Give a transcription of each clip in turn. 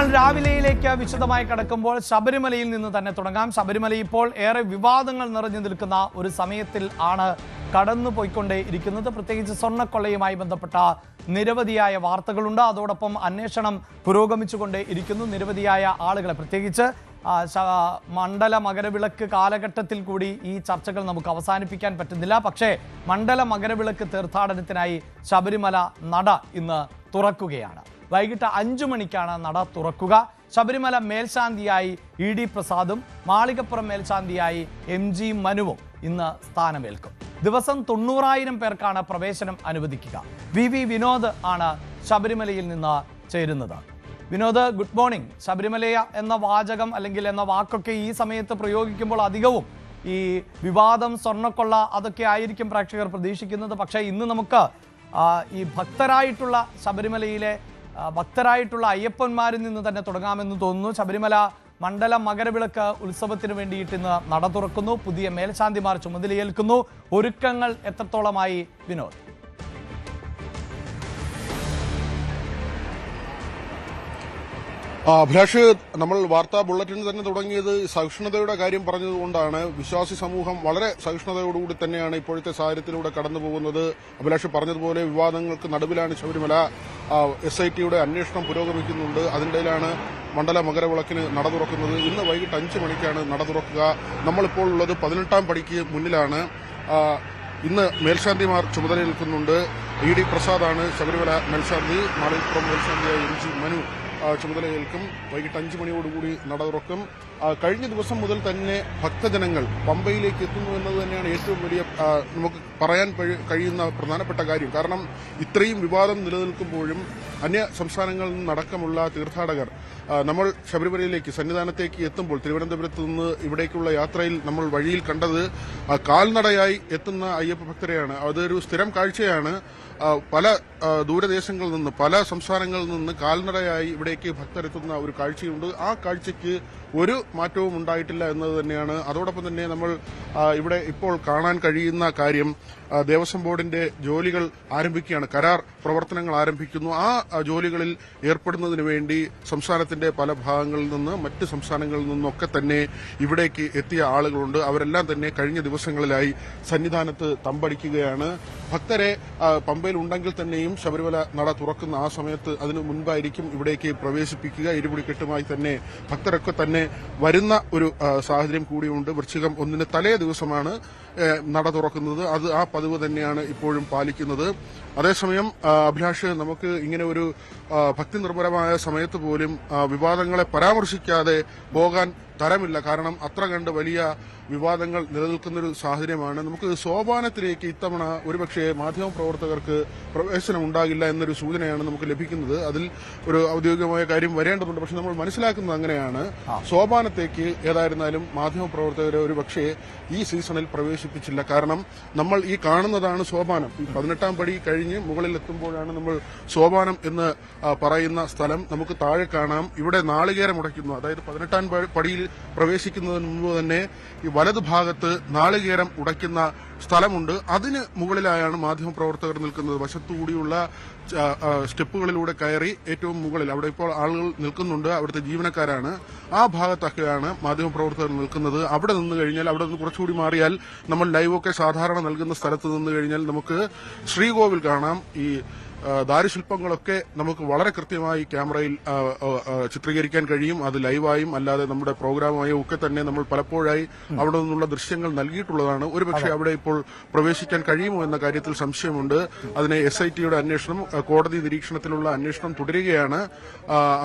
നമ്മൾ രാവിലെയിലേക്ക് വിശദമായി കടക്കുമ്പോൾ ശബരിമലയിൽ നിന്ന് തന്നെ തുടങ്ങാം. ശബരിമല ഇപ്പോൾ ഏറെ വിവാദങ്ങൾ നിറഞ്ഞു നിൽക്കുന്ന ഒരു സമയത്തിൽ ആണ് കടന്നു പോയിക്കൊണ്ടേ ഇരിക്കുന്നത്. പ്രത്യേകിച്ച് സ്വർണ്ണക്കൊള്ളയുമായി ബന്ധപ്പെട്ട നിരവധിയായ വാർത്തകളുണ്ട്. അതോടൊപ്പം അന്വേഷണം പുരോഗമിച്ചുകൊണ്ടേ ഇരിക്കുന്നു. നിരവധിയായ ആളുകളെ, പ്രത്യേകിച്ച് മണ്ഡല മകരവിളക്ക് കാലഘട്ടത്തിൽ കൂടി ഈ ചർച്ചകൾ നമുക്ക് അവസാനിപ്പിക്കാൻ പറ്റുന്നില്ല. പക്ഷേ മണ്ഡല മകരവിളക്ക് തീർത്ഥാടനത്തിനായി ശബരിമല നട ഇന്ന് തുറക്കുകയാണ്. വൈകിട്ട് 5 മണിക്കാണ് നട തുറക്കുക. ശബരിമല മേൽശാന്തിയായി ED പ്രസാദും മാളികപ്പുറം മേൽശാന്തിയായി MG മനുവും ഇന്ന് സ്ഥാനമേൽക്കും. ദിവസം 90,000 പേർക്കാണ് പ്രവേശനം അനുവദിക്കുക. VV വിനോദ് ആണ് ശബരിമലയിൽ നിന്ന് ചേരുന്നത്. Vinod, good morning. ശബരിമല എന്ന വാചകം അല്ലെങ്കിൽ എന്ന വാക്കൊക്കെ ഈ സമയത്ത് പ്രയോഗിക്കുമ്പോൾ അധികവും ഈ വിവാദം, സ്വർണ്ണക്കൊള്ള അതൊക്കെ ആയിരിക്കും പ്രേക്ഷകർ പ്രതീക്ഷിക്കുന്നത്. പക്ഷേ ഇന്ന് നമുക്ക് ഈ ഭക്തരായിട്ടുള്ള ശബരിമലയിലെ ഭക്തരായിട്ടുള്ള അയ്യപ്പന്മാരിൽ നിന്ന് തന്നെ തുടങ്ങാമെന്ന് തോന്നുന്നു. ശബരിമല മണ്ഡല മകരവിളക്ക് ഉത്സവത്തിന് വേണ്ടിയിട്ട് ഇന്ന് നട തുറക്കുന്നു. പുതിയ മേൽശാന്തിമാർ ചുമതലയേൽക്കുന്നു. ഒരുക്കങ്ങൾ എത്രത്തോളമായി വിനോദ്? അഭിലാഷ്, നമ്മൾ വാർത്താ ബുള്ളറ്റിൻ തന്നെ തുടങ്ങിയത് സഹിഷ്ണുതയുടെ കാര്യം പറഞ്ഞതുകൊണ്ടാണ്. വിശ്വാസി സമൂഹം വളരെ സഹിഷ്ണുതയോടുകൂടി തന്നെയാണ് ഇപ്പോഴത്തെ സാഹചര്യത്തിലൂടെ കടന്നു പോകുന്നത്. അഭിലാഷ് പറഞ്ഞതുപോലെ വിവാദങ്ങൾക്ക് നടുവിലാണ് ശബരിമല. SITയുടെ അന്വേഷണം പുരോഗമിക്കുന്നുണ്ട്. അതിനിടയിലാണ് മണ്ഡല മകരവിളക്കിന് നട തുറക്കുന്നത്. ഇന്ന് വൈകിട്ട് 5 മണിക്കാണ് നട തുറക്കുക. നമ്മളിപ്പോൾ ഉള്ളത് 18ാം പടിക്ക് മുന്നിലാണ്. ഇന്ന് മേൽശാന്തിമാർ ചുമതലയേൽക്കുന്നുണ്ട്. ED പ്രസാദാണ് ശബരിമല മേൽശാന്തി. മാളികപ്പുറം മേൽശാന്തിയായ MG മനു ചുമതലയേൽക്കും. വൈകിട്ട് 5 മണിയോടുകൂടി നട തുറക്കും. കഴിഞ്ഞ ദിവസം മുതൽ തന്നെ ഭക്തജനങ്ങൾ പമ്പയിലേക്ക് എത്തുന്നു എന്നത് തന്നെയാണ് ഏറ്റവും വലിയ നമുക്ക് പറയാൻ കഴിയുന്ന പ്രധാനപ്പെട്ട കാര്യം. കാരണം ഇത്രയും വിവാദം നിലനിൽക്കുമ്പോഴും അന്യ സംസ്ഥാനങ്ങളിൽ നിന്നടക്കമുള്ള തീർത്ഥാടകർ നമ്മൾ ശബരിമലയിലേക്ക് സന്നിധാനത്തേക്ക് എത്തുമ്പോൾ തിരുവനന്തപുരത്ത് നിന്ന് ഇവിടേക്കുള്ള യാത്രയിൽ നമ്മൾ വഴിയിൽ കണ്ടത് കാൽനടയായി എത്തുന്ന അയ്യപ്പ ഭക്തരെയാണ്. അതൊരു സ്ഥിരം കാഴ്ചയാണ്. പല ദൂരദേശങ്ങളിൽ നിന്ന്, പല സംസ്ഥാനങ്ങളിൽ നിന്ന് കാൽനടയായി ഇവിടേക്ക് ഭക്തരെത്തുന്ന ഒരു കാഴ്ചയുണ്ട്. ആ കാഴ്ചയ്ക്ക് ഒരു മാറ്റവും ഉണ്ടായിട്ടില്ല എന്നത് തന്നെയാണ്. അതോടൊപ്പം തന്നെ നമ്മൾ ഇവിടെ ഇപ്പോൾ കാണാൻ കഴിയുന്ന കാര്യം, ദേവസ്വം ബോർഡിന്റെ ജോലികൾ ആരംഭിക്കുകയാണ്. കരാർ പ്രവർത്തനങ്ങൾ ആരംഭിക്കുന്നു. ആ ജോലികളിൽ ഏർപ്പെടുന്നതിന് വേണ്ടി സംസ്ഥാനത്തിന്റെ പല ഭാഗങ്ങളിൽ നിന്ന്, മറ്റ് സംസ്ഥാനങ്ങളിൽ നിന്നൊക്കെ തന്നെ ഇവിടേക്ക് എത്തിയ ആളുകളുണ്ട്. അവരെല്ലാം തന്നെ കഴിഞ്ഞ ദിവസങ്ങളിലായി സന്നിധാനത്ത് തമ്പടിക്കുകയാണ്. ഭക്തരെ പമ്പയിൽ ഉണ്ടെങ്കിൽ തന്നെയും ശബരിമല നട തുറക്കുന്ന ആ സമയത്ത് അതിനു മുൻപായിരിക്കും ഇവിടേക്ക് പ്രവേശിപ്പിക്കുക. ഇരുമുടിക്കെട്ടുമായി തന്നെ ഭക്തരൊക്കെ തന്നെ വരുന്ന ഒരു സാഹചര്യം കൂടിയുണ്ട്. വൃശ്ചികം 1 തലേ ദിവസമാണ് നട തുറക്കുന്നത്. അത് ആ പതിവ് തന്നെയാണ് ഇപ്പോഴും പാലിക്കുന്നത്. അതേസമയം അഭിലാഷ്, നമുക്ക് ഇങ്ങനെ ഒരു ഭക്തി നിർഭരമായ സമയത്ത് പോലും വിവാദങ്ങളെ പരാമർശിക്കാതെ പോകാൻ തരമില്ല. കാരണം അത്ര കണ്ട് വലിയ വിവാദങ്ങൾ നിലനിൽക്കുന്നൊരു സാഹചര്യമാണ്. നമുക്ക് സോപാനത്തിലേക്ക് ഇത്തവണ ഒരുപക്ഷെ മാധ്യമപ്രവർത്തകർക്ക് പ്രവേശനം ഉണ്ടാകില്ല എന്നൊരു സൂചനയാണ് നമുക്ക് ലഭിക്കുന്നത്. അതിൽ ഒരു ഔദ്യോഗികമായ കാര്യം വരേണ്ടതുണ്ട്. പക്ഷെ നമ്മൾ മനസ്സിലാക്കുന്നത് അങ്ങനെയാണ്. സോപാനത്തേക്ക് ഏതായിരുന്നാലും മാധ്യമപ്രവർത്തകരെ ഒരുപക്ഷെ ഈ സീസണിൽ പ്രവേശിപ്പിച്ചില്ല. കാരണം നമ്മൾ ഈ കാണുന്നതാണ് സോപാനം. ഈ 18ാം പടി കഴിഞ്ഞ് മുകളിൽ എത്തുമ്പോഴാണ് നമ്മൾ സോപാനം എന്ന് പറയുന്ന സ്ഥലം. നമുക്ക് താഴെ കാണാം, ഇവിടെ നാളികേരം ഉടയ്ക്കുന്നു. അതായത് 18ാം പടിയിൽ പ്രവേശിക്കുന്നതിന് മുമ്പ് തന്നെ ഈ വലതു ഭാഗത്ത് നാളികേരം ഉടയ്ക്കുന്ന സ്ഥലമുണ്ട്. അതിന് മുകളിലായാണ് മാധ്യമപ്രവർത്തകർ നിൽക്കുന്നത്. വശത്തുകൂടിയുള്ള സ്റ്റെപ്പുകളിലൂടെ കയറി ഏറ്റവും മുകളിൽ, അവിടെ ഇപ്പോൾ ആളുകൾ നിൽക്കുന്നുണ്ട്, അവിടുത്തെ ജീവനക്കാരാണ്. ആ ഭാഗത്തൊക്കെയാണ് മാധ്യമപ്രവർത്തകർ നിൽക്കുന്നത്. അവിടെ നിന്ന് കഴിഞ്ഞാൽ, അവിടെ നിന്ന് കുറച്ചുകൂടി മാറിയാൽ, നമ്മൾ ലൈവൊക്കെ സാധാരണ നൽകുന്ന സ്ഥലത്ത് നിന്ന് കഴിഞ്ഞാൽ നമുക്ക് ശ്രീകോവിൽ കാണാം. ഈ ദാരുശില്പങ്ങളൊക്കെ നമുക്ക് വളരെ കൃത്യമായി ക്യാമറയിൽ ചിത്രീകരിക്കാൻ കഴിയും. അത് ലൈവായും അല്ലാതെ നമ്മുടെ പ്രോഗ്രാമായും ഒക്കെ തന്നെ നമ്മൾ പലപ്പോഴായി അവിടെ നിന്നുള്ള ദൃശ്യങ്ങൾ നൽകിയിട്ടുള്ളതാണ്. ഒരുപക്ഷെ അവിടെ ഇപ്പോൾ പ്രവേശിക്കാൻ കഴിയുമോ എന്ന കാര്യത്തിൽ സംശയമുണ്ട്. അതിനെ SITയുടെ അന്വേഷണം, കോടതി നിരീക്ഷണത്തിലുള്ള അന്വേഷണം തുടരുകയാണ്.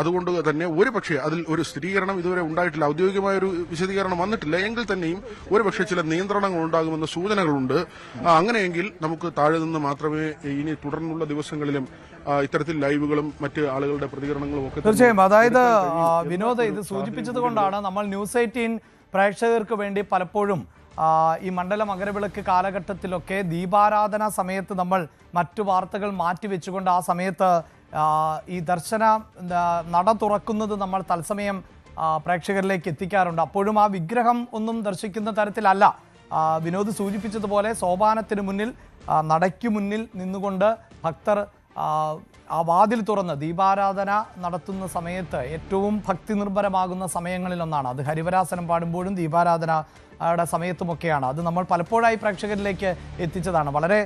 അതുകൊണ്ട് തന്നെ ഒരുപക്ഷെ അതിൽ ഒരു സ്ഥിരീകരണം ഇതുവരെ ഉണ്ടായിട്ടില്ല. ഔദ്യോഗികമായ ഒരു വിശദീകരണം വന്നിട്ടില്ല. എങ്കിൽ തന്നെയും ഒരുപക്ഷെ ചില നിയന്ത്രണങ്ങൾ ഉണ്ടാകുമെന്ന സൂചനകളുണ്ട്. അങ്ങനെയെങ്കിൽ നമുക്ക് താഴെ നിന്ന് മാത്രമേ ഇനി തുടർന്നുള്ള ദിവസങ്ങളിൽ ഇത്തരത്തിൽ ലൈവുകളും മറ്റ് ആളുകളുടെ പ്രതികരണങ്ങളും ഒക്കെ തീർച്ചയായും. അതായത് വിനോദ് ഇത് സൂചിപ്പിച്ചത് കൊണ്ടാണ് നമ്മൾ ന്യൂസ് 18 പ്രേക്ഷകർക്ക് വേണ്ടി പലപ്പോഴും ഈ മണ്ഡല മകരവിളക്ക് കാലഘട്ടത്തിലൊക്കെ ദീപാരാധന സമയത്ത് നമ്മൾ മറ്റു വാർത്തകൾ മാറ്റിവെച്ചുകൊണ്ട് ആ സമയത്ത് ഈ ദർശന നട തുറക്കുന്നത് നമ്മൾ തത്സമയം പ്രേക്ഷകരിലേക്ക് എത്തിക്കാറുണ്ട്. അപ്പോഴും ആ വിഗ്രഹം ഒന്നും ദർശിക്കുന്ന തരത്തിലല്ല. വിനോദ് സൂചിപ്പിച്ചതുപോലെ സോപാനത്തിന് മുന്നിൽ, നടയ്ക്ക് മുന്നിൽ നിന്നുകൊണ്ട് ഭക്തർ ആ വാതിൽ തുറന്ന് ദീപാരാധന നടത്തുന്ന സമയത്ത് ഏറ്റവും ഭക്തി നിർഭരമാകുന്ന സമയങ്ങളിലൊന്നാണ്. അത് ഹരിവരാസനം പാടുമ്പോഴും ദീപാരാധനയുടെ സമയത്തുമൊക്കെയാണ്. അത് നമ്മൾ പലപ്പോഴായി പ്രേക്ഷകരിലേക്ക് എത്തിച്ചതാണ്. വളരെ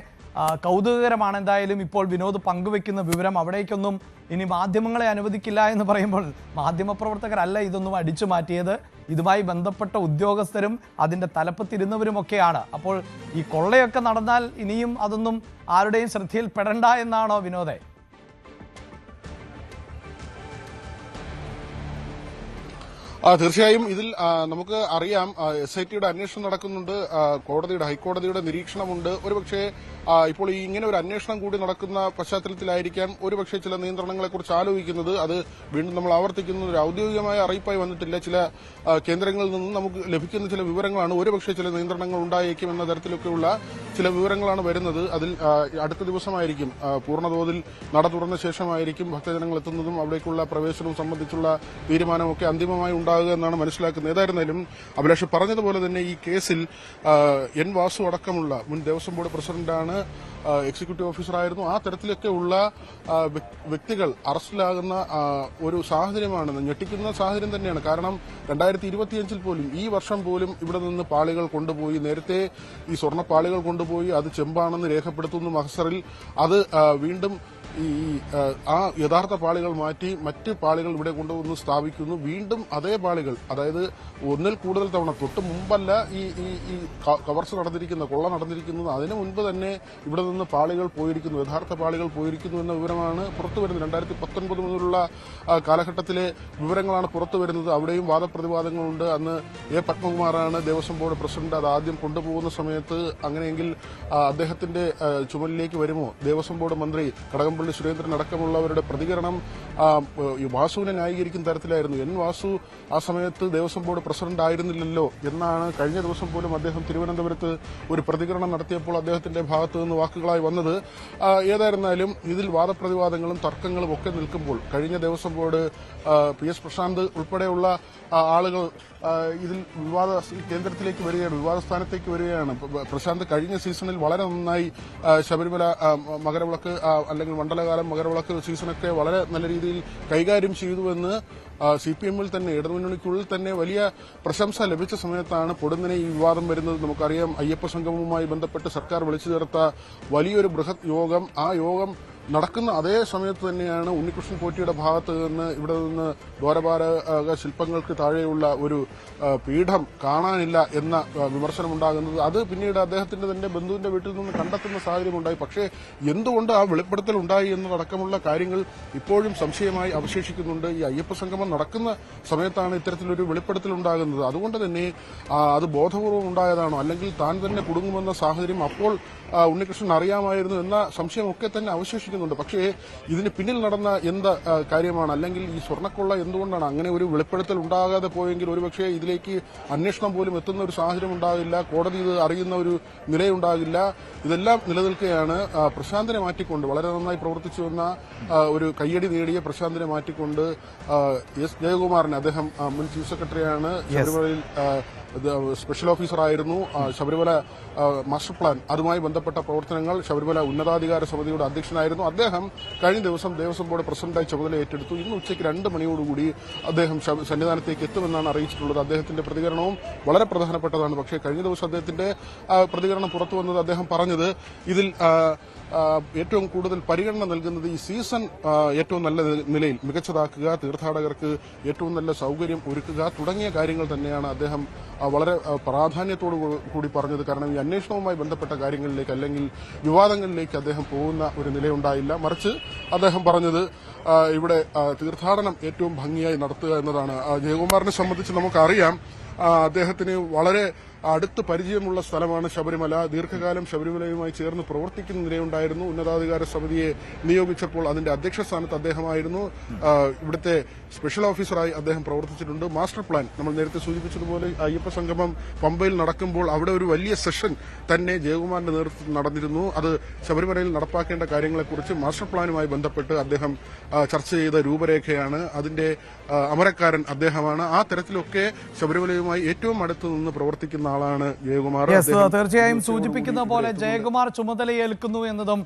കൗതുകകരമാണ്. എന്തായാലും ഇപ്പോൾ വിനോദ് പങ്കുവെക്കുന്ന വിവരം. അവിടേക്കൊന്നും ഇനി മാധ്യമങ്ങളെ അനുവദിക്കില്ല എന്ന് പറയുമ്പോൾ മാധ്യമപ്രവർത്തകരല്ല ഇതൊന്നും അടിച്ചു മാറ്റിയത്. ഇതുമായി ബന്ധപ്പെട്ട ഉദ്യോഗസ്ഥരും അതിൻ്റെ തലപ്പത്തിരുന്നവരുമൊക്കെയാണ്. അപ്പോൾ ഈ കൊള്ളയൊക്കെ നടന്നാൽ ഇനിയും അതൊന്നും ആരുടെയും ശ്രദ്ധയിൽപ്പെടണ്ട എന്നാണോ വിനോദേ? തീർച്ചയായും ഇതിൽ നമുക്ക് അറിയാം, SITയുടെ അന്വേഷണം നടക്കുന്നുണ്ട്, ഹൈക്കോടതിയുടെ നിരീക്ഷണമുണ്ട്. ഒരുപക്ഷെ ഇപ്പോൾ ഇങ്ങനെ ഒരു അന്വേഷണം കൂടി നടക്കുന്ന പശ്ചാത്തലത്തിലായിരിക്കാം ഒരുപക്ഷെ ചില നിയന്ത്രണങ്ങളെക്കുറിച്ച് ആലോചിക്കുന്നത്. അത് വീണ്ടും നമ്മൾ ആവർത്തിക്കുന്ന ഒരു ഔദ്യോഗികമായ അറിയിപ്പായി വന്നിട്ടില്ല. ചില കേന്ദ്രങ്ങളിൽ നിന്ന് നമുക്ക് ലഭിക്കുന്ന ചില വിവരങ്ങളാണ്. ഒരുപക്ഷെ ചില നിയന്ത്രണങ്ങൾ ഉണ്ടായേക്കും എന്ന തരത്തിലൊക്കെയുള്ള ചില വിവരങ്ങളാണ് വരുന്നത്. അതിൽ അടുത്ത ദിവസമായിരിക്കും പൂർണ്ണതോതിൽ നട തുറന്ന ശേഷമായിരിക്കും ഭക്തജനങ്ങൾ എത്തുന്നതും അവിടേക്കുള്ള പ്രവേശനവും സംബന്ധിച്ചുള്ള തീരുമാനമൊക്കെ അന്തിമമായി ഉണ്ടാകുക എന്നാണ് മനസ്സിലാക്കുന്നത്. ഏതായിരുന്നാലും അഭിലാഷ് പറഞ്ഞതുപോലെ തന്നെ ഈ കേസിൽ N വാസു അടക്കമുള്ള മുൻ ദേവസ്വം ബോർഡ് പ്രസിഡന്റാണ്, എക്സിക്യൂട്ടീവ് ഓഫീസറായിരുന്നു. ആ തരത്തിലൊക്കെ ഉള്ള വ്യക്തികൾ അറസ്റ്റിലാകുന്ന ഒരു സാഹചര്യമാണ്. ഞെട്ടിക്കുന്ന സാഹചര്യം തന്നെയാണ്. കാരണം 2025 പോലും, ഈ വർഷം പോലും ഇവിടെ നിന്ന് പാളികൾ കൊണ്ടുപോയി. നേരത്തെ ഈ സ്വർണ്ണപ്പാളികൾ കൊണ്ടുപോയി അത് ചെമ്പാണെന്ന് രേഖപ്പെടുത്തുന്നു മഹസറിൽ. അത് വീണ്ടും ആ യഥാർത്ഥ പാളികൾ മാറ്റി മറ്റ് പാളികൾ ഇവിടെ കൊണ്ടുവന്ന് സ്ഥാപിക്കുന്നു. വീണ്ടും അതേ പാളികൾ, അതായത് ഒന്നിൽ കൂടുതൽ തവണ, തൊട്ട് മുമ്പല്ല ഈ കവർച്ച നടന്നിരിക്കുന്നത്, കൊള്ള നടന്നിരിക്കുന്നത്, അതിനു മുൻപ് തന്നെ ഇവിടെ നിന്ന് പാളികൾ പോയിരിക്കുന്നു, യഥാർത്ഥ പാളികൾ പോയിരിക്കുന്നു എന്ന വിവരമാണ് പുറത്തുവരുന്നത്. 2019 മുതലുള്ള കാലഘട്ടത്തിലെ വിവരങ്ങളാണ് പുറത്തുവരുന്നത്. അവിടെയും വാദപ്രതിവാദങ്ങളുണ്ട്. അന്ന് A. പത്മകുമാറാണ് ദേവസ്വം ബോർഡ് പ്രസിഡന്റ്. അത് ആദ്യം കൊണ്ടുപോകുന്ന സമയത്ത് അങ്ങനെയെങ്കിൽ അദ്ദേഹത്തിന്റെ ചുമലിലേക്ക് വരുമോ? ദേവസ്വം ബോർഡ് മന്ത്രി കടകംപള്ളി സുരേന്ദ്രൻ അടക്കമുള്ളവരുടെ പ്രതികരണം വാസുവിനെ ന്യായീകരിക്കുന്ന തരത്തിലായിരുന്നു. N വാസു ആ സമയത്ത് ദേവസ്വം ബോർഡ് പ്രസിഡന്റ് ആയിരുന്നില്ലല്ലോ എന്നാണ് കഴിഞ്ഞ ദിവസം പോലും അദ്ദേഹം തിരുവനന്തപുരത്ത് ഒരു പ്രതികരണം നടത്തിയപ്പോൾ അദ്ദേഹത്തിന്റെ ഭാഗത്തു നിന്ന് വാക്കുകളായി വന്നത്. ഏതായിരുന്നാലും ഇതിൽ വാദപ്രതിവാദങ്ങളും തർക്കങ്ങളും ഒക്കെ നിൽക്കുമ്പോൾ കഴിഞ്ഞ ദേവസ്വം ബോർഡ് PS പ്രശാന്ത് ഉൾപ്പെടെയുള്ള ആളുകൾ ഇതിൽ കേന്ദ്രത്തിലേക്ക് വരികയാണ്, വിവാദസ്ഥാനത്തേക്ക് വരികയാണ്. പ്രശാന്ത് കഴിഞ്ഞ സീസണിൽ വളരെ നന്നായി ശബരിമല മകരവിളക്ക് അല്ലെങ്കിൽ മണ്ഡലകാലം മകരവിളക്ക് സീസണൊക്കെ വളരെ നല്ല രീതിയിൽ കൈകാര്യം ചെയ്തുവെന്ന് CPM-ൽ തന്നെ, ഇടതുമുന്നണിക്കുള്ളിൽ തന്നെ വലിയ പ്രശംസ ലഭിച്ച സമയത്താണ് പൊടുന്നനെ ഈ വിവാദം വരുന്നത്. നമുക്കറിയാം, അയ്യപ്പ സംഗമവുമായി ബന്ധപ്പെട്ട് സർക്കാർ വിളിച്ചു ചേർത്ത വലിയൊരു ബൃഹത് യോഗം, ആ യോഗം നടക്കുന്ന അതേ സമയത്ത് തന്നെയാണ് ഉണ്ണികൃഷ്ണൻ പോറ്റിയുടെ ഭാഗത്ത് നിന്ന് ഇവിടെ നിന്ന് ദ്വാരപാലക ശില്പങ്ങൾക്ക് താഴെയുള്ള ഒരു പീഠം കാണാനില്ല എന്ന വിമർശനമുണ്ടാകുന്നത്. അത് പിന്നീട് അദ്ദേഹത്തിന്റെ തന്നെ ബന്ധുവിന്റെ വീട്ടിൽ നിന്ന് കണ്ടെത്തുന്ന സാഹചര്യമുണ്ടായി. പക്ഷേ എന്തുകൊണ്ട് ആ വെളിപ്പെടുത്തൽ ഉണ്ടായി എന്നതടക്കമുള്ള കാര്യങ്ങൾ ഇപ്പോഴും സംശയമായി അവശേഷിക്കുന്നുണ്ട്. ഈ അയ്യപ്പ സംഗമം നടക്കുന്ന സമയത്താണ് ഇത്തരത്തിലൊരു വെളിപ്പെടുത്തൽ ഉണ്ടാകുന്നത്. അതുകൊണ്ട് തന്നെ അത് ബോധപൂർവം ഉണ്ടായതാണോ, അല്ലെങ്കിൽ താൻ തന്നെ കുടുങ്ങുമെന്ന സാഹചര്യം അപ്പോൾ ഉണ്ണികൃഷ്ണൻ അറിയാമായിരുന്നു എന്ന സംശയമൊക്കെ തന്നെ അവശേഷിക്കുന്നുണ്ട്. പക്ഷേ ഇതിന് പിന്നിൽ നടന്ന എന്ത് കാര്യമാണ്, അല്ലെങ്കിൽ ഈ സ്വർണ്ണക്കൊള്ള എന്തുകൊണ്ടാണ് അങ്ങനെ ഒരു വെളിപ്പെടുത്തൽ ഉണ്ടാകാതെ പോയെങ്കിൽ ഒരുപക്ഷെ ഇതിലേക്ക് അന്വേഷണം പോലും എത്തുന്ന ഒരു സാഹചര്യം ഉണ്ടാകില്ല, കോടതി ഇത് അറിയുന്ന ഒരു നിലയുണ്ടാകില്ല. ഇതെല്ലാം നിലനിൽക്കുകയാണ്. പ്രശാന്തിനെ മാറ്റിക്കൊണ്ട്, വളരെ നന്നായി പ്രവർത്തിച്ചുവെന്ന ഒരു കയ്യടി നേടിയ പ്രശാന്തിനെ മാറ്റിക്കൊണ്ട് S. ജയകുമാറിനെ, അദ്ദേഹം മുൻ ചീഫ് സെക്രട്ടറിയാണ്, ശബരിമലയിൽ സ്പെഷ്യൽ ഓഫീസറായിരുന്നു. ശബരിമല മാസ്റ്റർ പ്ലാൻ അതുമായി ബന്ധപ്പെട്ട പ്രവർത്തനങ്ങൾ ശബരിമല ഉന്നതാധികാര സമിതിയുടെ അധ്യക്ഷനായിരുന്നു. അദ്ദേഹം കഴിഞ്ഞ ദിവസം ദേവസ്വം ബോർഡ് പ്രസിഡന്റായി ചുമതല ഏറ്റെടുത്തു. ഇന്ന് ഉച്ചയ്ക്ക് 2 മണിയോടുകൂടി അദ്ദേഹം സന്നിധാനത്തേക്ക് എത്തുമെന്നാണ് അറിയിച്ചിട്ടുള്ളത്. അദ്ദേഹത്തിന്റെ പ്രതികരണവും വളരെ പ്രധാനപ്പെട്ടതാണ്. പക്ഷേ കഴിഞ്ഞ ദിവസം അദ്ദേഹത്തിന്റെ പ്രതികരണം പുറത്തു വന്നത്, അദ്ദേഹം പറഞ്ഞത് ഇതിൽ ഏറ്റവും കൂടുതൽ പരിഗണന നൽകുന്നത് ഈ സീസൺ ഏറ്റവും നല്ല നിലയിൽ മികച്ചതാക്കുക, തീർത്ഥാടകർക്ക് ഏറ്റവും നല്ല സൗകര്യം ഒരുക്കുക തുടങ്ങിയ കാര്യങ്ങൾ തന്നെയാണ് അദ്ദേഹം വളരെ പ്രാധാന്യത്തോടു കൂടി പറഞ്ഞത്. കാരണം ഈ അന്വേഷണവുമായി ബന്ധപ്പെട്ട കാര്യങ്ങളിലേക്ക് അല്ലെങ്കിൽ വിവാദങ്ങളിലേക്ക് അദ്ദേഹം പോകുന്ന ഒരു നിലയുണ്ടായില്ല. മറിച്ച് അദ്ദേഹം പറഞ്ഞത് ഇവിടെ തീർത്ഥാടനം ഏറ്റവും ഭംഗിയായി നടത്തുക എന്നതാണ്. ജയകുമാറിനെ സംബന്ധിച്ച് നമുക്കറിയാം, അദ്ദേഹത്തിന് വളരെ അടുത്ത് പരിചയമുള്ള സ്ഥലമാണ് ശബരിമല. ദീർഘകാലം ശബരിമലയുമായി ചേർന്ന് പ്രവർത്തിക്കുന്ന നിലയുണ്ടായിരുന്നു. ഉന്നതാധികാര സമിതിയെ നിയോഗിച്ചപ്പോൾ അതിന്റെ അധ്യക്ഷ സ്ഥാനത്ത് അദ്ദേഹമായിരുന്നു. ഇവിടുത്തെ സ്പെഷ്യൽ ഓഫീസറായി അദ്ദേഹം പ്രവർത്തിച്ചിട്ടുണ്ട്. മാസ്റ്റർ പ്ലാൻ നമ്മൾ നേരത്തെ സൂചിപ്പിച്ചതുപോലെ അയ്യപ്പ സംഗമം പമ്പയിൽ നടക്കുമ്പോൾ അവിടെ ഒരു വലിയ സെഷൻ തന്നെ ജയകുമാറിന്റെ നേതൃത്വത്തിൽ നടന്നിരുന്നു. അത് ശബരിമലയിൽ നടപ്പാക്കേണ്ട കാര്യങ്ങളെക്കുറിച്ച് മാസ്റ്റർ പ്ലാനുമായി ബന്ധപ്പെട്ട് അദ്ദേഹം ചർച്ച ചെയ്ത രൂപരേഖയാണ്. അതിന്റെ അമരക്കാരൻ അദ്ദേഹമാണ്. ആ തരത്തിലൊക്കെ ശബരിമലയുമായി ഏറ്റവും അടുത്ത് നിന്ന് പ്രവർത്തിക്കുന്ന ആളാണ് ജയകുമാർ. തീർച്ചയായും സൂചിപ്പിക്കുന്ന പോലെ ജയകുമാർ ചുമതലയേൽക്കുന്നു എന്നതും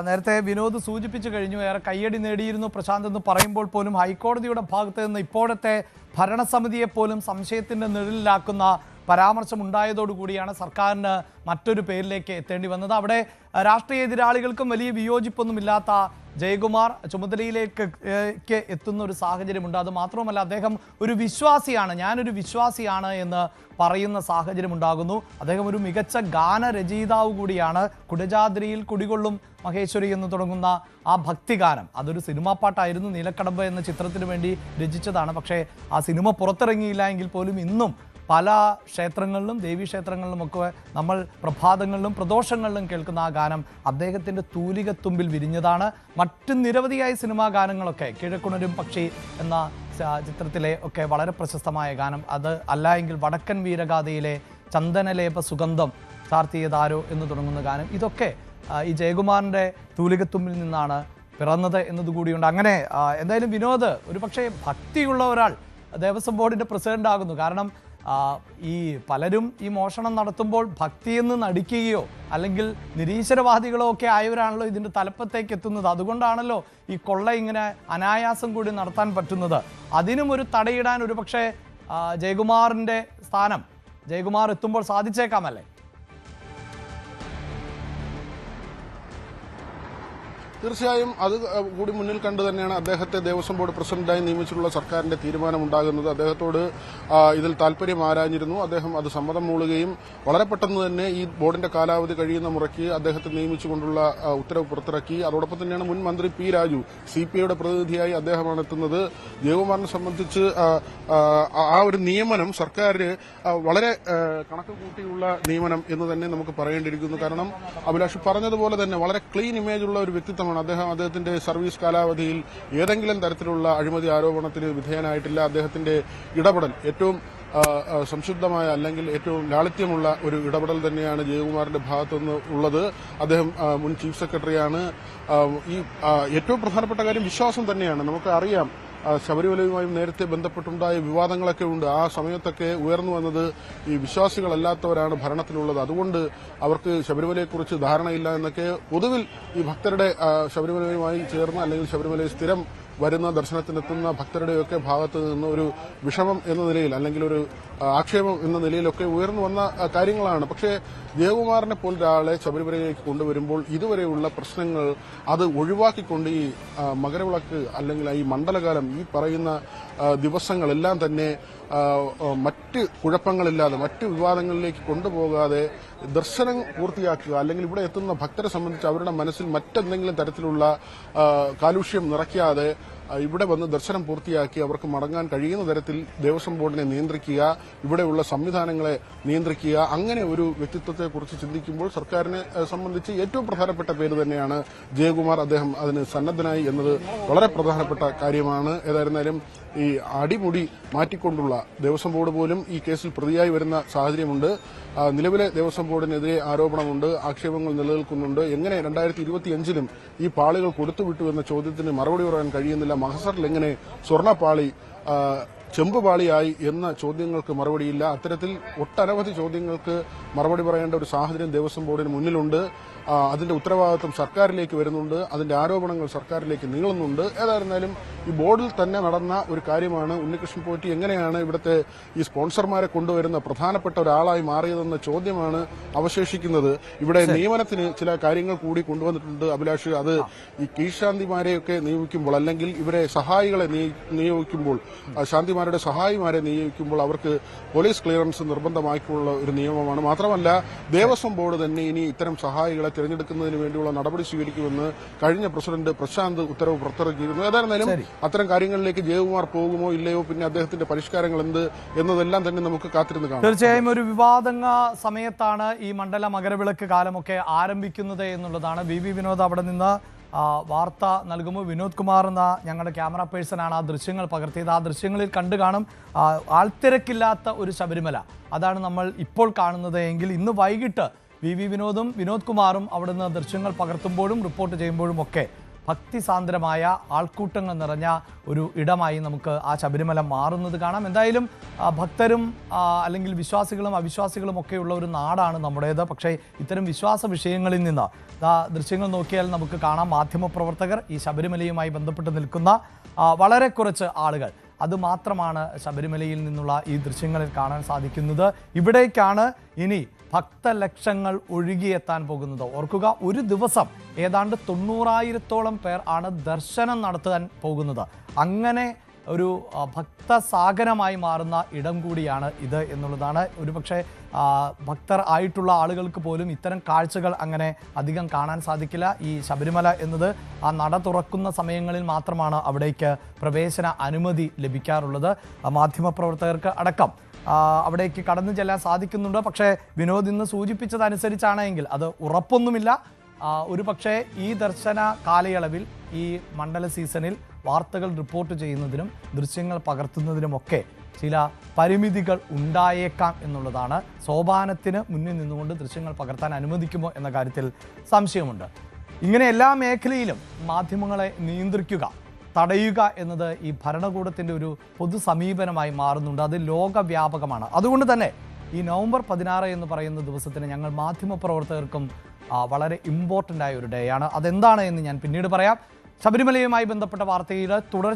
നേരത്തെ വിനോദ് സൂചിപ്പിച്ചു കഴിഞ്ഞു, ഏറെ കയ്യടി നേടിയിരുന്നു പ്രശാന്ത് എന്ന് പറയുമ്പോൾ പോലും ഹൈക്കോടതിയുടെ ഭാഗത്ത് നിന്ന് ഇപ്പോഴത്തെ ഭരണസമിതിയെ പോലും സംശയത്തിൻ്റെ നിഴലിലാക്കുന്ന പരാമർശം ഉണ്ടായതോടുകൂടിയാണ് സർക്കാരിന് മറ്റൊരു പേരിലേക്ക് എത്തേണ്ടി വന്നത്. അവിടെ രാഷ്ട്രീയ എതിരാളികൾക്കും വലിയ വിയോജിപ്പൊന്നുമില്ലാത്ത ജയകുമാർ ചുമതലയിലേക്ക് എത്തുന്ന ഒരു സാഹചര്യമുണ്ട്. അത് മാത്രവുമല്ല, അദ്ദേഹം ഒരു വിശ്വാസിയാണ്, ഞാനൊരു വിശ്വാസിയാണ് എന്ന് പറയുന്ന സാഹചര്യം ഉണ്ടാകുന്നു. അദ്ദേഹം ഒരു മികച്ച ഗാനരചയിതാവ് കൂടിയാണ്. കുടജാദ്രിയിൽ കുടികൊള്ളും മഹേശ്വരി എന്ന് തുടങ്ങുന്ന ആ ഭക്തിഗാനം, അതൊരു സിനിമാ പാട്ടായിരുന്നു. നീലക്കടമ്പ് എന്ന ചിത്രത്തിന് വേണ്ടി രചിച്ചതാണ്. പക്ഷേ ആ സിനിമ പുറത്തിറങ്ങിയില്ല എങ്കിൽ പോലും ഇന്നും പല ക്ഷേത്രങ്ങളിലും ദേവീക്ഷേത്രങ്ങളിലുമൊക്കെ നമ്മൾ പ്രഭാതങ്ങളിലും പ്രദോഷങ്ങളിലും കേൾക്കുന്ന ആ ഗാനം അദ്ദേഹത്തിൻ്റെ തൂലികത്തുമ്പിൽ വിരിഞ്ഞതാണ്. മറ്റ് നിരവധിയായ സിനിമാ ഗാനങ്ങളൊക്കെ, കിഴക്കുണരും പക്ഷി എന്ന ചിത്രത്തിലെ ഒക്കെ വളരെ പ്രശസ്തമായ ഗാനം, അത് അല്ല എങ്കിൽ വടക്കൻ വീരഗാഥയിലെ ചന്ദനലേപ സുഗന്ധം ചാർത്തിയതാരോ എന്ന് തുടങ്ങുന്ന ഗാനം, ഇതൊക്കെ ഈ ജയകുമാറിൻ്റെ തൂലികത്തുമ്പിൽ നിന്നാണ് പിറന്നത് എന്നതുകൂടിയുണ്ട്. അങ്ങനെ എന്തായാലും വിനോദ് ഒരു പക്ഷേ ഭക്തിയുള്ള ഒരാൾ ദേവസ്വം ബോർഡിൻ്റെ പ്രസിഡന്റ് ആകുന്നു. കാരണം ഈ പലരും ഈ മോഷണം നടത്തുമ്പോൾ ഭക്തിയെന്ന് നടിക്കുകയോ അല്ലെങ്കിൽ നിരീശ്വരവാദികളോ ഒക്കെ ആയവരാണല്ലോ ഇതിൻ്റെ തലപ്പത്തേക്ക് എത്തുന്നത്. അതുകൊണ്ടാണല്ലോ ഈ കൊള്ള ഇങ്ങനെ അനായാസം കൂടി നടത്താൻ പറ്റുന്നത്. അതിനും ഒരു തടയിടാൻ ഒരു പക്ഷേ ജയകുമാറിൻ്റെ സ്ഥാനം ജയകുമാർ എത്തുമ്പോൾ സാധിച്ചേക്കാമല്ലേ? തീർച്ചയായും അത് കൂടി മുന്നിൽ കണ്ടു തന്നെയാണ് അദ്ദേഹത്തെ ദേവസ്വം ബോർഡ് പ്രസിഡന്റായി നിയമിച്ചിട്ടുള്ള സർക്കാരിന്റെ തീരുമാനമുണ്ടാകുന്നത്. അദ്ദേഹത്തോട് ഇതിൽ താല്പര്യം ആരാഞ്ഞിരുന്നു. അദ്ദേഹം അത് സമ്മതം മൂളുകയും വളരെ പെട്ടെന്ന് തന്നെ ഈ ബോർഡിന്റെ കാലാവധി കഴിയുന്ന മുറയ്ക്ക് അദ്ദേഹത്തെ നിയമിച്ചുകൊണ്ടുള്ള ഉത്തരവ് പുറത്തിറക്കി. അതോടൊപ്പം തന്നെയാണ് മുൻ മന്ത്രി പി രാജു CPIയുടെ പ്രതിനിധിയായി അദ്ദേഹമാണ് എത്തുന്നത്. ജയകുമാറിനെ സംബന്ധിച്ച് ആ ഒരു നിയമനം സർക്കാർ വളരെ കണക്ക് കൂട്ടിയുള്ള നിയമനം എന്ന് തന്നെ നമുക്ക് പറയേണ്ടിയിരിക്കുന്നു. കാരണം അഭിലാഷ് പറഞ്ഞതുപോലെ തന്നെ വളരെ ക്ലീൻ ഇമേജുള്ള ഒരു വ്യക്തിത്വമാണ് അദ്ദേഹം. അദ്ദേഹത്തിന്റെ സർവീസ് കാലാവധിയിൽ ഏതെങ്കിലും തരത്തിലുള്ള അഴിമതി ആരോപണത്തിന് വിധേയനായിട്ടില്ല. അദ്ദേഹത്തിന്റെ ഇടപെടൽ ഏറ്റവും സംശുദ്ധമായ അല്ലെങ്കിൽ ഏറ്റവും ലാളിത്യമുള്ള ഒരു ഇടപെടൽ തന്നെയാണ് ജയകുമാറിന്റെ ഭാഗത്തുനിന്ന് ഉള്ളത്. അദ്ദേഹം മുൻ ചീഫ് സെക്രട്ടറിയാണ്. ഈ ഏറ്റവും പ്രധാനപ്പെട്ട കാര്യം വിശ്വാസം തന്നെയാണ്. നമുക്ക് അറിയാം, ശബരിമലയുമായും നേരത്തെ ബന്ധപ്പെട്ടുണ്ടായ വിവാദങ്ങളൊക്കെ ഉണ്ട്. ആ സമയത്തൊക്കെ ഉയർന്നു വന്നത് ഈ വിശ്വാസികളല്ലാത്തവരാണ് ഭരണത്തിലുള്ളത്, അതുകൊണ്ട് അവർക്ക് ശബരിമലയെക്കുറിച്ച് ധാരണയില്ല എന്നൊക്കെ പൊതുവിൽ ഈ ഭക്തരുടെ ശബരിമലയുമായി ചേർന്ന് അല്ലെങ്കിൽ ശബരിമലയിൽ സ്ഥിരം വരുന്ന ദർശനത്തിനെത്തുന്ന ഭക്തരുടെയൊക്കെ ഭാഗത്ത് നിന്ന് ഒരു വിഷമം എന്ന നിലയിൽ അല്ലെങ്കിൽ ഒരു ആക്ഷേപം എന്ന നിലയിലൊക്കെ ഉയർന്നു വന്ന കാര്യങ്ങളാണ്. പക്ഷേ ജയകുമാറിനെ പോലൊരാളെ ശബരിമലയിലേക്ക് കൊണ്ടുവരുമ്പോൾ ഇതുവരെയുള്ള പ്രശ്നങ്ങൾ അത് ഒഴിവാക്കിക്കൊണ്ട് ഈ മകരവിളക്ക് അല്ലെങ്കിൽ ഈ മണ്ഡലകാലം ഈ പറയുന്ന ദിവസങ്ങളെല്ലാം തന്നെ മറ്റ് കുഴപ്പങ്ങളില്ലാതെ മറ്റ് വിവാദങ്ങളിലേക്ക് കൊണ്ടുപോകാതെ ദർശനം പൂർത്തിയാക്കുക, അല്ലെങ്കിൽ ഇവിടെ എത്തുന്ന ഭക്തരെ സംബന്ധിച്ച് അവരുടെ മനസ്സിൽ മറ്റെന്തെങ്കിലും തരത്തിലുള്ള കാലുഷ്യം നിറയ്ക്കാതെ ഇവിടെ വന്ന് ദർശനം പൂർത്തിയാക്കി അവർക്ക് മടങ്ങാൻ കഴിയുന്ന തരത്തിൽ ദേവസ്വം ബോർഡിനെ നിയന്ത്രിക്കുക, ഇവിടെയുള്ള സംവിധാനങ്ങളെ നിയന്ത്രിക്കുക, അങ്ങനെ ഒരു വ്യക്തിത്വത്തെക്കുറിച്ച് ചിന്തിക്കുമ്പോൾ സർക്കാരിനെ സംബന്ധിച്ച് ഏറ്റവും പ്രധാനപ്പെട്ട പേര് തന്നെയാണ് ജയകുമാർ. അദ്ദേഹം അതിന് സന്നദ്ധനായി എന്നത് വളരെ പ്രധാനപ്പെട്ട കാര്യമാണ്. ഏതായിരുന്നാലും ഈ അടിമുടി മാറ്റിക്കൊണ്ടുള്ള ദേവസ്വം ബോർഡ് പോലും ഈ കേസിൽ പ്രതിയായി വരുന്ന സാഹചര്യമുണ്ട്. നിലവിലെ ദേവസ്വം ബോർഡിനെതിരെ ആരോപണമുണ്ട്, ആക്ഷേപങ്ങൾ നിലനിൽക്കുന്നുണ്ട്. എങ്ങനെ 2025-ലും ഈ പാളികൾ കൊടുത്തുവിട്ടു എന്ന ചോദ്യത്തിന് മറുപടി പറയാൻ കഴിയുന്നില്ല. മഹസറിൽ എങ്ങനെ സ്വർണ്ണപ്പാളി ചെമ്പുപാളിയായി എന്ന ചോദ്യങ്ങൾക്ക് മറുപടിയില്ല. അത്തരത്തിൽ ഒട്ടനവധി ചോദ്യങ്ങൾക്ക് മറുപടി പറയേണ്ട ഒരു സാഹചര്യം ദേവസ്വം ബോർഡിന് മുന്നിലുണ്ട്. അതിന്റെ ഉത്തരവാദിത്വം സർക്കാരിലേക്ക് വരുന്നുണ്ട്, അതിന്റെ ആരോപണങ്ങൾ സർക്കാരിലേക്ക് നീളുന്നുണ്ട്. ഏതായിരുന്നാലും ഈ ബോർഡിൽ തന്നെ നടന്ന ഒരു കാര്യമാണ് ഉണ്ണികൃഷ്ണൻ പോറ്റി എങ്ങനെയാണ് ഇവിടുത്തെ ഈ സ്പോൺസർമാരെ കൊണ്ടുവരുന്ന പ്രധാനപ്പെട്ട ഒരാളായി മാറിയതെന്ന ചോദ്യമാണ് അവശേഷിക്കുന്നത്. ഇവിടെ നിയമനത്തിന് ചില കാര്യങ്ങൾ കൂടി കൊണ്ടുവന്നിട്ടുണ്ട് അഭിലാഷ്. അത് ഈ കീഴ്ശാന്തിമാരെയൊക്കെ നിയമിക്കുമ്പോൾ അല്ലെങ്കിൽ ഇവരെ സഹായികളെ നിയോഗിക്കുമ്പോൾ, ശാന്തിമാരുടെ സഹായിമാരെ നിയോഗിക്കുമ്പോൾ അവർക്ക് പോലീസ് ക്ലിയറൻസ് നിർബന്ധമാക്കിയുള്ള ഒരു നിയമമാണ്. മാത്രമല്ല ദേവസ്വം ബോർഡ് തന്നെ ഇനി ഇത്തരം സഹായികളെ തിരഞ്ഞെടുക്കുന്നതിന് വേണ്ടിയുള്ള നടപടി സ്വീകരിക്കുമെന്ന് കഴിഞ്ഞ പ്രസിഡന്റ് പ്രശാന്ത് ഉത്തരവ് പുറത്തിറക്കിയിരുന്നു. ഏതായിരുന്നാലും അത്തരം കാര്യങ്ങളിലേക്ക് ജയകുമാർ പോകുമോ ഇല്ലയോ, പിന്നെ അദ്ദേഹത്തിന്റെ പരിഷ്കാരങ്ങൾ എന്ത് എന്നതെല്ലാം തന്നെ നമുക്ക് കാത്തിരുന്ന് കാണാം. തീർച്ചയായും ഒരു വിവാദങ്ങ സമയത്താണ് ഈ മണ്ഡല മകരവിളക്ക് കാലമൊക്കെ ആരംഭിക്കുന്നത് എന്നുള്ളതാണ്. വി വിനോദ് അവിടെ നിന്ന് വാർത്ത നൽകുമ്പോൾ വിനോദ് കുമാർ എന്ന ഞങ്ങളുടെ ക്യാമറ പേഴ്സണാണ് ആ ദൃശ്യങ്ങൾ പകർത്തിയത്. ആ ദൃശ്യങ്ങളിൽ കണ്ടു കാണും ആൾത്തിരക്കില്ലാത്ത ഒരു ശബരിമല. അതാണ് നമ്മൾ ഇപ്പോൾ കാണുന്നത് എങ്കിൽ ഇന്ന് വൈകിട്ട് വി വിനോദും വിനോദ് കുമാറും അവിടുന്ന് ദൃശ്യങ്ങൾ പകർത്തുമ്പോഴും റിപ്പോർട്ട് ചെയ്യുമ്പോഴും ഒക്കെ ഭക്തിസാന്ദ്രമായ ആൾക്കൂട്ടങ്ങൾ നിറഞ്ഞ ഒരു ഇടമായി നമുക്ക് ആ ശബരിമല മാറുന്നത് കാണാം. എന്തായാലും ഭക്തരും അല്ലെങ്കിൽ വിശ്വാസികളും അവിശ്വാസികളും ഒക്കെയുള്ള ഒരു നാടാണ് നമ്മുടേത്. പക്ഷേ ഇത്തരം വിശ്വാസ വിഷയങ്ങളിൽ നിന്ന് ദൃശ്യങ്ങൾ നോക്കിയാൽ നമുക്ക് കാണാം, മാധ്യമപ്രവർത്തകർ ഈ ശബരിമലയുമായി ബന്ധപ്പെട്ട് നിൽക്കുന്ന വളരെ കുറച്ച് ആളുകൾ അതുമാത്രമാണ് ശബരിമലയിൽ നിന്നുള്ള ഈ ദൃശ്യങ്ങളിൽ കാണാൻ സാധിക്കുന്നത്. ഇവിടേക്കാണ് ഇനി ഭക്തലക്ഷങ്ങൾ ഒഴുകിയെത്താൻ പോകുന്നത്. ഓർക്കുക, ഒരു ദിവസം ഏതാണ്ട് 90,000-ഓളം പേർ ആണ് ദർശനം നടത്താൻ പോകുന്നത്. അങ്ങനെ ഒരു ഭക്തസാഗരമായി മാറുന്ന ഇടം കൂടിയാണ് ഇത് എന്നുള്ളതാണ്. ഒരുപക്ഷെ ഭക്തർ ആയിട്ടുള്ള ആളുകൾക്ക് പോലും ഇത്തരം കാഴ്ചകൾ അങ്ങനെ അധികം കാണാൻ സാധിക്കില്ല. ഈ ശബരിമല എന്നത് ആ നട തുറക്കുന്ന സമയങ്ങളിൽ മാത്രമാണ് അവിടേക്ക് പ്രവേശന അനുമതി ലഭിക്കാറുള്ളത്. മാധ്യമപ്രവർത്തകർക്ക് അടക്കം അവിടേക്ക് കടന്നു ചെല്ലാൻ സാധിക്കുന്നുണ്ട്. പക്ഷേ വിനോദ് ഇന്ന് സൂചിപ്പിച്ചതനുസരിച്ചാണെങ്കിൽ അത് ഉറപ്പൊന്നുമില്ല. ഒരു പക്ഷേ ഈ ദർശന കാലയളവിൽ ഈ മണ്ഡല സീസണിൽ വാർത്തകൾ റിപ്പോർട്ട് ചെയ്യുന്നതിനും ദൃശ്യങ്ങൾ പകർത്തുന്നതിനുമൊക്കെ ചില പരിമിതികൾ ഉണ്ടായേക്കാം എന്നുള്ളതാണ്. സോപാനത്തിന് മുന്നിൽ നിന്നുകൊണ്ട് ദൃശ്യങ്ങൾ പകർത്താൻ അനുവദിക്കുമോ എന്ന കാര്യത്തിൽ സംശയമുണ്ട്. ഇങ്ങനെ എല്ലാ മേഖലയിലും മാധ്യമങ്ങളെ നിയന്ത്രിക്കുക, തടയുക എന്നത് ഈ ഭരണകൂടത്തിൻ്റെ ഒരു പൊതു സമീപനമായി മാറുന്നുണ്ട്. അത് ലോകവ്യാപകമാണ്. അതുകൊണ്ട് തന്നെ ഈ നവംബർ 16 എന്ന് പറയുന്ന ദിവസത്തിന് ഞങ്ങൾ മാധ്യമപ്രവർത്തകർക്കും വളരെ ഇമ്പോർട്ടൻ്റ് ആയ ഒരു ഡേ ആണ്. അതെന്താണ് എന്ന് ഞാൻ പിന്നീട് പറയാം. ശബരിമലയുമായി ബന്ധപ്പെട്ട വാർത്തയിൽ തുടർച്ച